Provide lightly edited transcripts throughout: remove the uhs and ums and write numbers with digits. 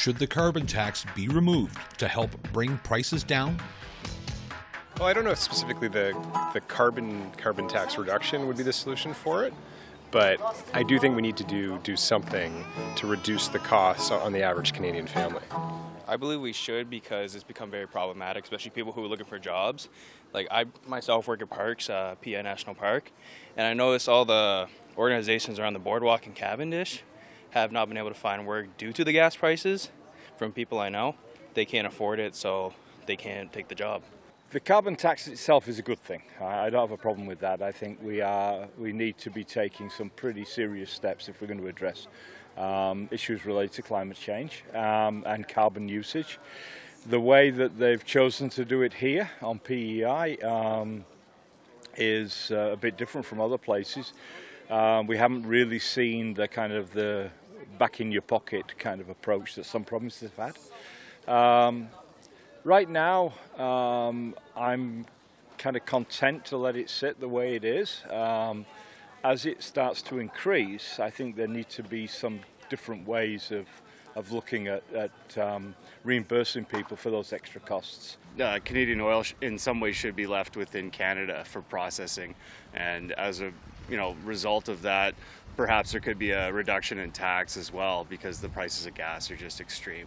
should the carbon tax be removed to help bring prices down? Well, I don't know if specifically the carbon tax reduction would be the solution for it, but I do think we need to do something to reduce the costs on the average Canadian family. I believe we should, because it's become very problematic, especially people who are looking for jobs. Like, I myself work at parks, PI National Park, and I noticed all the organizations around the boardwalk in Cavendish have not been able to find work due to the gas prices. From people I know, they can't afford it, so they can't take the job. The carbon tax itself is a good thing. I don't have a problem with that. I think we need to be taking some pretty serious steps if we're going to address issues related to climate change and carbon usage. The way that they've chosen to do it here on PEI is a bit different from other places. We haven't really seen the kind of the back in your pocket kind of approach that some provinces have had. Right now, I'm kind of content to let it sit the way it is. As it starts to increase, I think there need to be some different ways of looking at reimbursing people for those extra costs. Canadian oil in some ways should be left within Canada for processing, and as a result of that, perhaps there could be a reduction in tax as well, because the prices of gas are just extreme.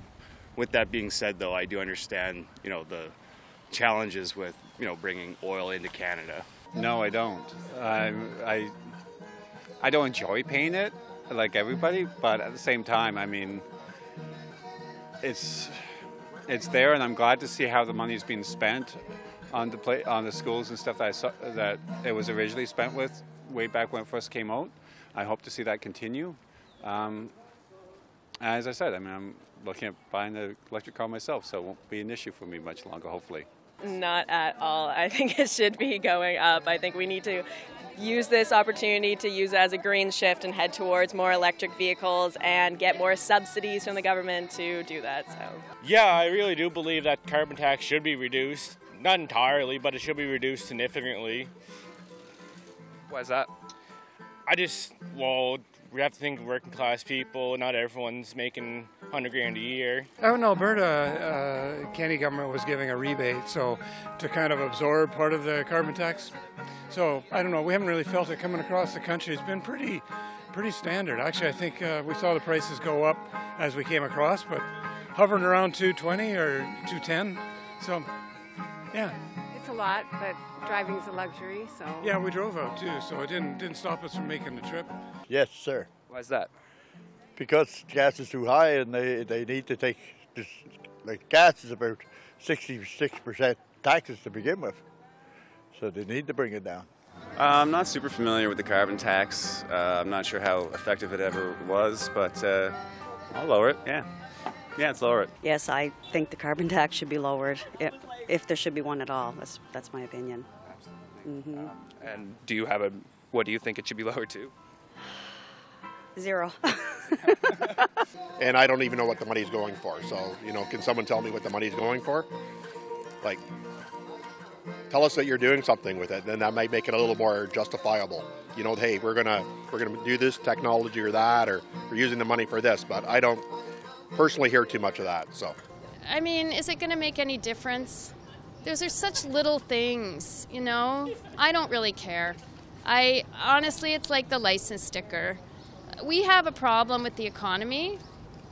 With that being said, though, I do understand the challenges with bringing oil into Canada. No, I don't. I don't enjoy paying it like everybody, but at the same time, I mean, it's there, and I'm glad to see how the money is being spent on the schools and stuff that it was originally spent with way back when it first came out. I hope to see that continue. As I said, I mean, I'm looking at buying an electric car myself, so it won't be an issue for me much longer, hopefully. Not at all. I think it should be going up. I think we need to use this opportunity to use it as a green shift and head towards more electric vehicles and get more subsidies from the government to do that. So. Yeah, I really do believe that carbon tax should be reduced. Not entirely, but it should be reduced significantly. Why is that? We have to think of working class people. Not everyone's making $100,000 a year. Out in Alberta, Canadian government was giving a rebate, so to kind of absorb part of the carbon tax. So I don't know. We haven't really felt it coming across the country. It's been pretty standard. Actually, I think we saw the prices go up as we came across, but hovering around $2.20 or $2.10. So, yeah. It's a lot, but driving's a luxury, so. Yeah, we drove out too, so it didn't stop us from making the trip. Yes, sir. Why is that? Because gas is too high, and they need to take this. Like, gas is about 66% taxes to begin with, so they need to bring it down. I'm not super familiar with the carbon tax. I'm not sure how effective it ever was, but I'll lower it. Yeah, let's lower it. Yes, I think the carbon tax should be lowered, if there should be one at all. That's my opinion. Mm-hmm. And what do you think it should be lowered to? 0. And I don't even know what the money's going for. So, can someone tell me what the money's going for? Like, tell us that you're doing something with it, then that might make it a little more justifiable. Hey, we're gonna do this technology or that, or we're using the money for this. But I don't personally hear too much of that. So, I mean, is it going to make any difference? Those are such little things, I don't really care. Honestly, it's like the license sticker. We have a problem with the economy.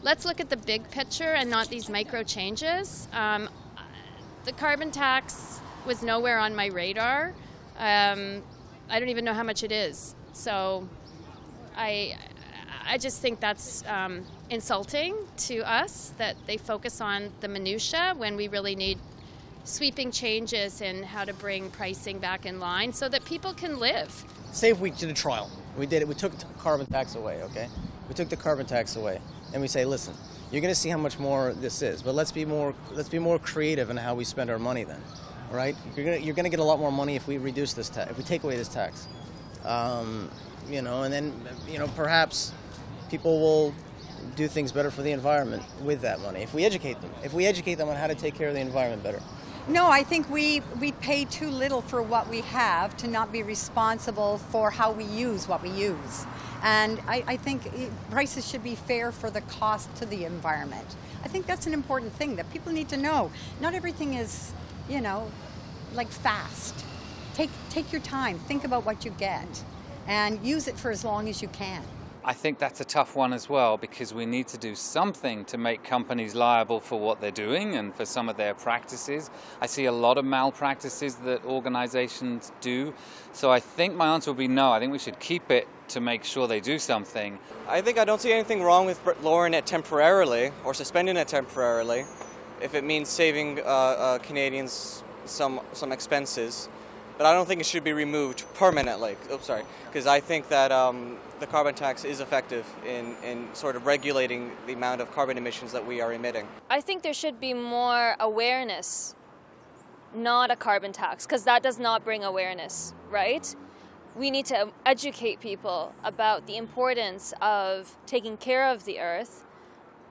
Let's look at the big picture and not these micro changes. The carbon tax was nowhere on my radar. I don't even know how much it is. So I just think that's insulting to us that they focus on the minutia when we really need sweeping changes in how to bring pricing back in line so that people can live. Say if we did a trial. We did it. We took the carbon tax away, okay? We took the carbon tax away, and we say, listen, you're going to see how much more this is, but let's be more creative in how we spend our money then, all right? You're going to get a lot more money if we reduce this tax, if we take away this tax, and then perhaps people will do things better for the environment with that money if we educate them on how to take care of the environment better. No, I think we pay too little for what we have to not be responsible for how we use what we use. And I think prices should be fair for the cost to the environment. I think that's an important thing that people need to know. Not everything is, you know, like fast. Take your time, think about what you get, and use it for as long as you can. I think that's a tough one as well, because we need to do something to make companies liable for what they're doing and for some of their practices. I see a lot of malpractices that organizations do. So I think my answer would be no. I think we should keep it to make sure they do something. I don't see anything wrong with lowering it temporarily or suspending it temporarily if it means saving Canadians some expenses. But I don't think it should be removed permanently. Because I think that the carbon tax is effective in sort of regulating the amount of carbon emissions that we are emitting. I think there should be more awareness, not a carbon tax, because that does not bring awareness, right? We need to educate people about the importance of taking care of the earth,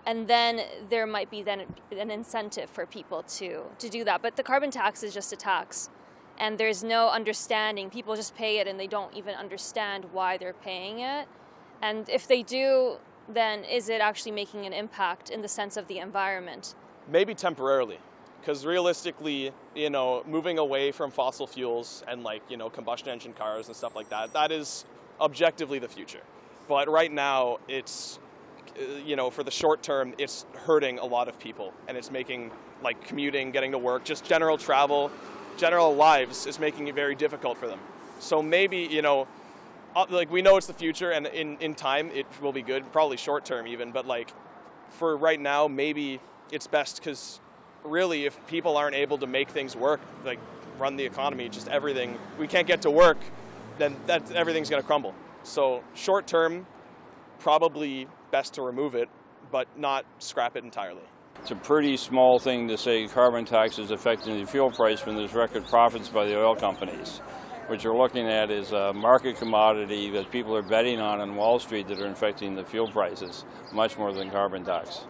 and then there might be then an incentive for people to do that. But the carbon tax is just a tax. And there's no understanding. People just pay it and they don't even understand why they're paying it. And if they do, then is it actually making an impact in the sense of the environment? Maybe temporarily, because realistically, you know, moving away from fossil fuels and like, you know, combustion engine cars and stuff like that, that is objectively the future. But right now, it's, you know, for the short term, it's hurting a lot of people, and it's making like commuting, getting to work, just general travel, general lives is making it very difficult for them. So maybe, you know, like we know it's the future, and in time it will be good, probably short term even, but like for right now, maybe it's best, because really if people aren't able to make things work, like run the economy, just everything, we can't get to work, then everything's going to crumble. So short term, probably best to remove it, but not scrap it entirely. It's a pretty small thing to say carbon tax is affecting the fuel price when there's record profits by the oil companies. What you're looking at is a market commodity that people are betting on Wall Street that are affecting the fuel prices much more than carbon tax.